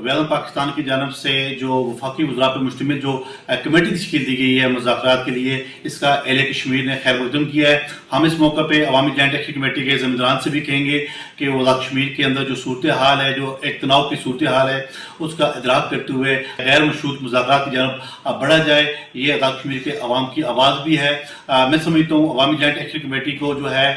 वज़ीर पाकिस्तान की जानब से जो वफाकी वज़रा पर मुश्तमिल जो कमेटी तश्कील दी गई है मुज़ाकरात के लिए, इसका अहले कश्मीर ने खैर मकदम किया है। हम इस मौके पर अवामी जॉइंट एक्शन कमेटी के ज़िम्मेदारान से भी कहेंगे कि वज़ा कश्मीर के अंदर जो सूरत हाल है, जो एक तनाव की सूरत हाल है, उसका इदराक करते हुए गैर मशरूत मुज़ाकरात की जानब बढ़ा जाए। ये वज़ा कश्मीर के अवाम की आवाज़ भी है। मैं समझता हूँ अवामी जॉइंट एक्शन कमेटी को जो है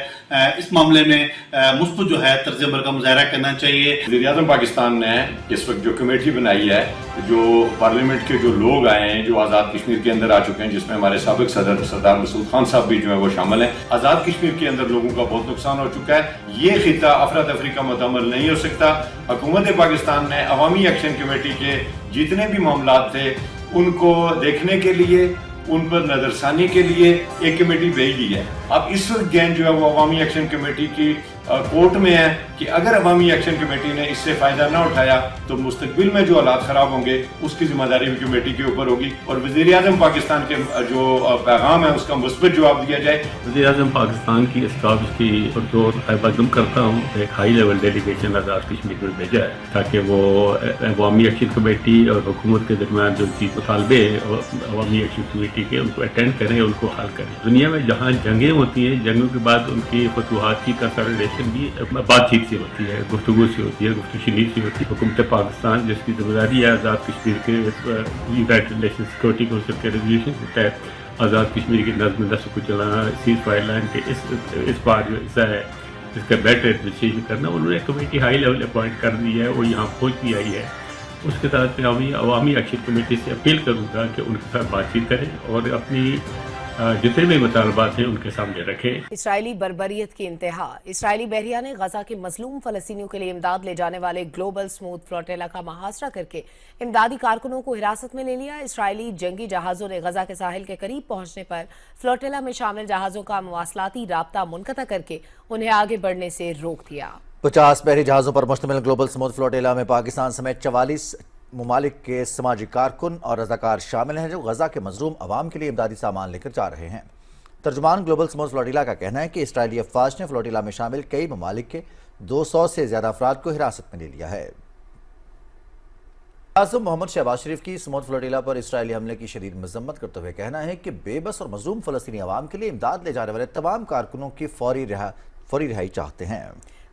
इस मामले में मुस्बत जो है तर्ज अमल का मुजाहरा करना चाहिए। वज़ीर-ए-आज़म पाकिस्तान ने इस वक्त जो कमेटी बनाई है, जो पार्लियामेंट के जो लोग आए हैं, जो आज़ाद कश्मीर के अंदर आ चुके हैं, जिसमें हमारे साबिक सदर सरदार मसूद खान साहब भी जो है वो शामिल हैं। आज़ाद कश्मीर के अंदर लोगों का बहुत नुकसान हो चुका है। ये खिता अफरा तफरी का मुतअम्मल नहीं हो सकता। हुकूमत पाकिस्तान ने अवामी एक्शन कमेटी के जितने भी मामलात थे उनको देखने के लिए, उन पर नजरसानी के लिए एक कमेटी भेज दी है। अब इस वक्त गेंद जो है वो अवामी एक्शन कमेटी की कोर्ट में है कि अगर अवामी एक्शन कमेटी ने इससे फायदा ना उठाया तो मुस्तकबिल में जो हालात खराब होंगे उसकी जिम्मेदारी भी कमेटी के ऊपर होगी और वज़ीर-ए-आज़म पाकिस्तान के जो पैगाम है उसका मुस्बत जवाब दिया जाए। वज़ीर-ए-आज़म पाकिस्तान की एस्टाब्लिश की जो मकदम करता हूँ, एक high level delegation Azad Kashmir में भेजा है ताकि वो अवामी एक्शन कमेटी और हुकूमत के दरमियान जो चीज़ मुतालबे अवामी एक्शन कमेटी के उनको अटेंड करें, उनको हल करें। दुनिया में जहाँ जंगें होती हैं, जंगों के बाद उनकी फतूहात की कंसल्टेशन भी बातचीत से होती है, गुफ्तगू से होती है, गुफ्तगू से होती है। हुकूमत पाकिस्तान जिसकी जिम्मेदारी है आज़ाद कश्मीर के यूनाइटेड नेशन सिक्योरिटी काउंसिल के रेजोल्यूशन के तहत आज़ाद कश्मीर की नज़्म नस्र को चलाना, सीज फायर लाइन के इस बार जो हिस्सा है इसका बेटर डिसीजन करना, उन्होंने कमेटी हाई लेवल अपॉइंट कर दी है, वो यहाँ पहुँच भी आई है। उसके तहत मैं अवामी एक्शन कमेटी से अपील करूँगा कि उनके साथ बातचीत करें और अपनी जितने भी मुतालबात हैं उनके सामने रखें। इसराइली बर्बरियत की इंतहा। इसराइली बहरिया ने गजा के मजलूम फलस्तीनियों के लिए इमदाद ले जाने वाले ग्लोबल स्मूथ फ्लोटेला का मुहासरा करके इमदादी कारकुनों को हिरासत में ले लिया। इसराइली जंगी जहाजों ने गजा के साहिल के करीब पहुंचने पर फ्लोटेला में शामिल जहाजों का मवासलाती राब्ता मुनक़ता करके उन्हें आगे बढ़ने से रोक दिया। 50 बहरी जहाजों पर मुश्तमिल ग्लोबल स्मूथ फ्लोटेला में पाकिस्तान समेत 44 ममालिक के समाजी कारकुन और रजाकार शामिल हैं जो गजा के मजलूम अवाम के लिए इमदादी सामान लेकर जा रहे हैं। तर्जुमान ग्लोबल स्मूथ फ्लोटिला का कहना है कि इसराइली अफवाज ने फ्लोटिला में शामिल कई ममालिक के 200 से ज्यादा अफराद को हिरासत में ले लिया है। आज़म मोहम्मद शहबाज शरीफ की स्मूथ फ्लोटिला पर इसराइली हमले की शदीद मजम्मत करते हुए कहना है कि बेबस और मजलूम फलस्तीनी अवाम के लिए इमदाद ले जाने वाले तमाम कारकुनों की फौरी रिहाई चाहते हैं।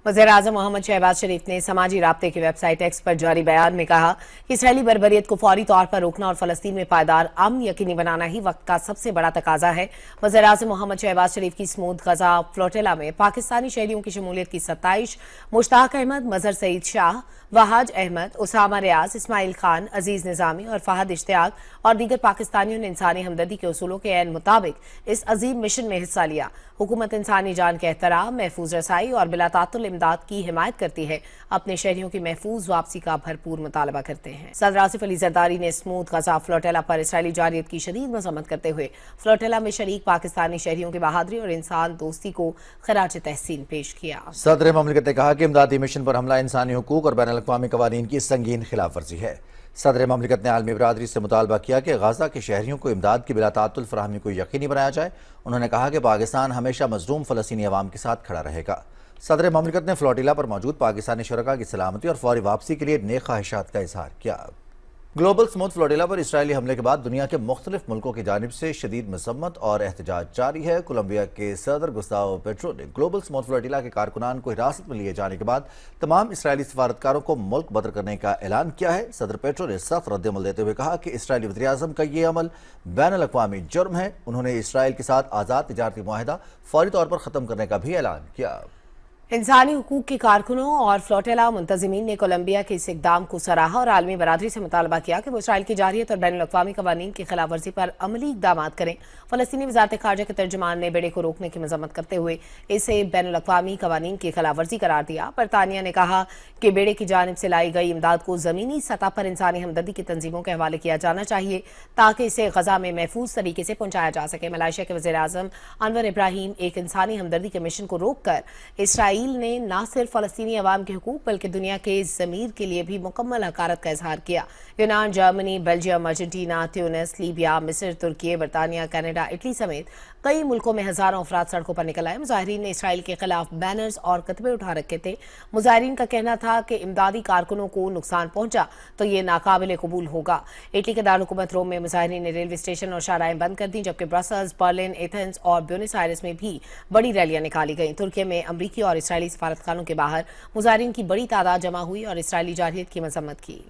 वज़ीर-ए-आज़म मोहम्मद शहबाज शरीफ ने समाजी राब्ते की वेबसाइट एक्स पर जारी बयान में कहा कि इसराइली बर्बरियत को फौरी तौर पर रोकना और फलस्तीन में पायदार अमन यकीनी बनाना ही वक्त का सबसे बड़ा तकाजा है। वज़ीर-ए-आज़म मोहम्मद शहबाज शरीफ की स्मूथ गजा फ्लोटेला में पाकिस्तानी शहरियों की शमूलियत की 27, मुश्ताक अहमद, मजहर सईद शाह, वहाज अहमद, उसामा रियाज, इस्माइल खान, अजीज निजामी और फहद इश्तियाक और दीगर पाकिस्तानियों ने इंसानी हमदर्दी के उसूलों के ऐन मुताबिक इस अजीम मिशन में हिस्सा लिया। हुकूमत इंसानी जान के एहतराम, महफूज रसाई और बिलातातुल इमदाद की हिमायत करती है, अपने शहरियों की महफूज वापसी का भरपूर मुतालबा करते हैं। सदर आसिफ अली जरदारी ने स्मूथ गजा फ्लोटेला पर इसराइली जारियत की शदीद मजम्मत करते हुए फ्लोटेला में शरीक पाकिस्तानी शहरियों की बहादुरी और इंसान दोस्ती को खराज तहसीन पेश किया। सदर ममलिकत ने कहा कि इमदादी मिशन पर हमला इंसानी हुकूक और बैनुल अक़वामी क़वानीन की संगीन खिलाफ वर्जी है। सदर ममलिकत ने आलमी बरादरी से मुतालबा किया कि गजा के शहरियों को इमदाद की बिलातातुल फराहमी को यकीनी बनाया जाए। उन्होंने कहा कि पाकिस्तान हमेशा मजलूम फलस्तीनी अवाम के साथ खड़ा रहेगा। सदर ममलिकत ने फ्लोटिला पर मौजूद पाकिस्तानी शुरका की सलामती और फौरी वापसी के लिए नेक ख्वाहिशात का इजहार किया। ग्लोबल स्मूथ फ्लोटिला पर इसराइली हमले के बाद दुनिया के मुख्तलिफ मुल्कों की जानिब से शदीद मजम्मत और एहतजाज जारी है। कोलंबिया के सदर गुस्तावो पेट्रो ने ग्लोबल स्मूथ फ्लोटिला के कारकुनान को हिरासत में लिए जाने के बाद तमाम इसराइली सफारतकारों को मुल्क बदर करने का ऐलान किया है। सदर पेट्रो ने सख्त रद्दअमल देते हुए कहा कि इसराइली वज़ीर-ए-आज़म का ये अमल बैनुल अक़वामी जुर्म है। उन्होंने इसराइल के साथ आज़ाद तिजारती मुआहिदा फौरी तौर पर ख़त्म करने का भी ऐलान किया। इंसानी हुकूक के कारकुनों और फ्लोटेला मुंतजिमीन ने कोलंबिया के इस इक़दाम को सराहा और आलमी बरादरी से मुतालबा किया कि वो इसराइल की जारियत और बैनुल अक़वामी क़वानीन की खिलाफ वर्जी पर अमली इक़दामात करें। फ़लस्तीनी वज़ारत ख़ारजा के तर्जुमान ने बेड़े को रोकने की मजम्मत करते हुए इसे बैनुल अक़वामी क़वानीन की खिलाफ वर्जी करार दिया। बरतानिया ने कहा कि बेड़े की जानिब से लाई गई इमदाद को ज़मीनी सतह पर इंसानी हमदर्दी की तंजीमों के हवाले किया जाना चाहिए ताकि इसे गजा में महफूज तरीके से पहुंचाया जा सके। मलेशिया के वज़ीर-ए-आज़म अनवर इब्राहिम एक इंसानी हमदर्दी के मिशन को रोक कर इसराइल ने न सिर्फ फलस्तीनी अवाम के हुकूक बल्कि दुनिया के ज़मीर के लिए भी मुकम्मल हकारत का इजहार किया। यूनान, Germany, Belgium, Argentina, Tunis, Libya, मिस्र, तुर्की, बरतानिया, कनाडा, इटली समेत कई मुल्कों में हजारों अफराद सड़कों पर निकल आए। मुजाहिरीन ने इसराइल के खिलाफ बैनर्स और कतबे उठा रखे थे। मुजाहिरीन का कहना था कि इमदादी कारकुनों को नुकसान पहुंचा तो ये नाकाबिले कबूल होगा। इटली के दारुलहुकूमत रोम में मुजाहिरीन ने रेलवे स्टेशन और शाहराहें बंद कर दी, जबकि ब्रसल्स, बर्लिन, एथेंस और ब्यूनस आयर्स में भी बड़ी रैलियां निकाली गईं। तुर्की में अमरीकी और इसराइली सफारतखानों के बाहर मुजाहिरीन की बड़ी तादाद जमा हुई और इसराइली जारहियत की मजम्मत की।